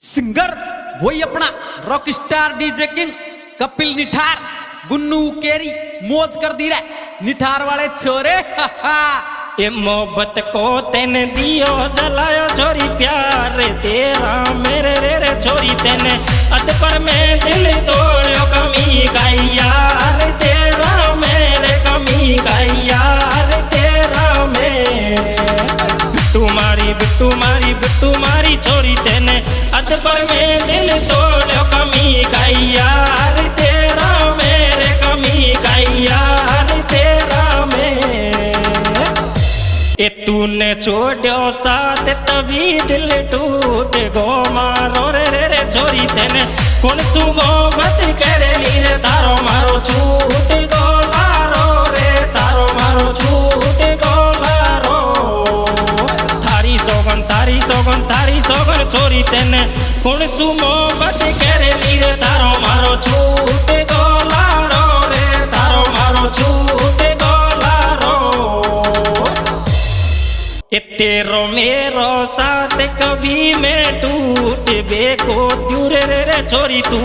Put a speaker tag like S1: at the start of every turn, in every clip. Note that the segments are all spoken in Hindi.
S1: सिंगर वही अपना rock star DJ king Kapil निठार गुन्नू केरी मौज कर दी रहे निठार वाले छोरे।
S2: ये मोहब्बत को तेने दियो जलायो छोरी प्यार तेरा मेरे रे रे छोरी तेने अध पर मैं दिल तोड़ो कमी का यार तेरा मेरे कमी का यार तेरा मैं बिट्टू मारी छोरी तेने अध पर मैं दिल तोड़ो कमी का यार तेरा मेरे कमी का यार तेरा मैं ए तूने छोड़ो साथ तभी दिल टूट गो मारो रे रे रे छोरी तेने कौन तू मोहब्बत करे नीरे तारो मारो छूट गो लारो रे तारो मारो छूट गो लारो थारी सोगन छोरी तेने कौन तू मोहब्बत करे नीरे तारो मारो छूट गो लारो रे तारो मारो छूट गो लारो तेरो मेरो साथ कभी मैं टूट बेको दूर रे रे छोरी तू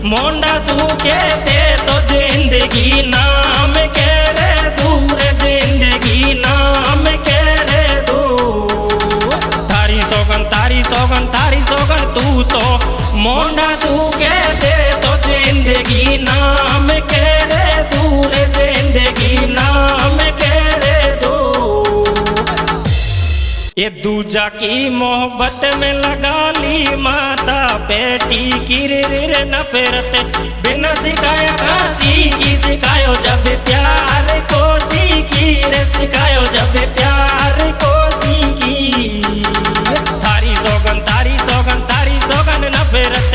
S2: मोंडा सूखे दे तो जिंदगी नाम के रे दूर जिंदगी नाम के रे दू थारी सोगन तू तो मोंडा सूखे दे तो जिंदगी नाम के रे दूर जिंदगी नाम के रे दू ये दूजा की मोहब्बत में लगा ली माता बेटी की रे नफरत बिना सिखाया घासी की सिखायो जब प्यार को सीखी रे सिखायो जब प्यार को सीखी थारी सोगन नफरत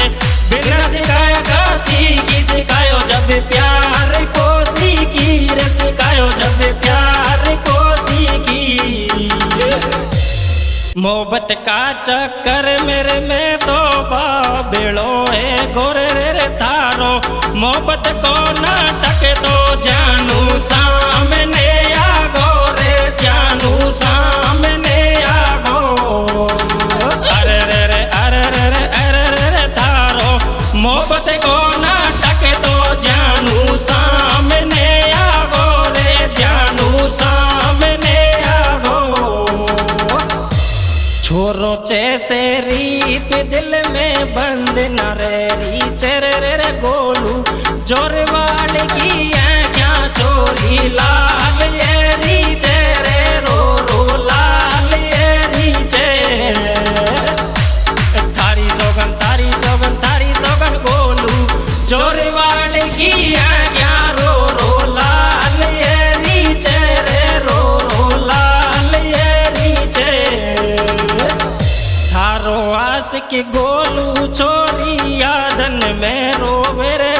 S2: बिना सिखाया घासी की सिखायो जब प्यार को सीखी रे सिखायो जब प्यार को सीखी मोहब्बत का चक्कर मेरे में तो बाबेड़ो है गोरे रे तारो मोहब्बत को नाटक तो जानू सामने आ गोरे जानू सामने आ गो अरे तारो मोहब्बत को नाटक तो जानू सामने आ गोरे जानू सामने आ गो छोरो जैसे रीत दिल में बंद न रे रे गोलू जोर वाल की क्या चोरी लाल ये रीचे रे रो लाल ये रीचे थारी सोगन गोलू जोर वाल की क्या रो लाल ये रीचे रे रो लाल ये रीचे थारो आशिक गोलू छोरी यादन में रोवे रे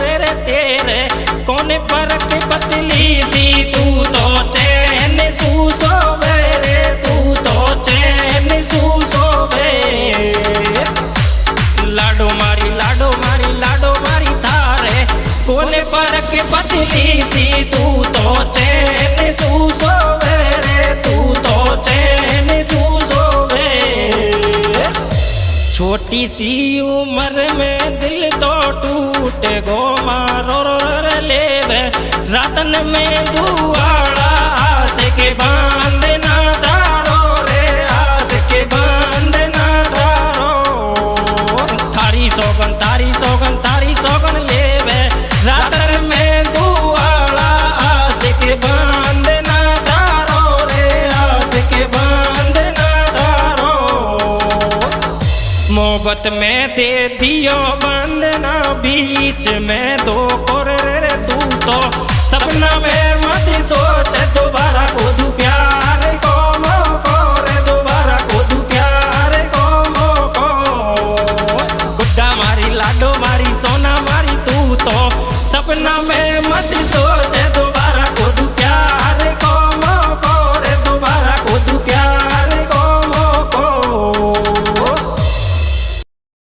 S2: तेरे कौन परक पतली सी तू तो चैन सूसोवे रे तू तो चैन सूसोवे लाडो मारी थारे कौन परक पतली सी तू तो चैन सूसोवे रे तू तो चैन सूसोवे छोटी सी उम्र में दिल तो टूट गो मारो रे लेवे रातन में दुआड़ा आस के बांधना तारो रे आस के बांधना तारो थारी सोगन लेवे रातन में दुआड़ा आस के बांधना तारो रे आस के बांधना तारो मोहब्बत में दे दियो बंधना बीच में दो कोरे रे तू तो सपना में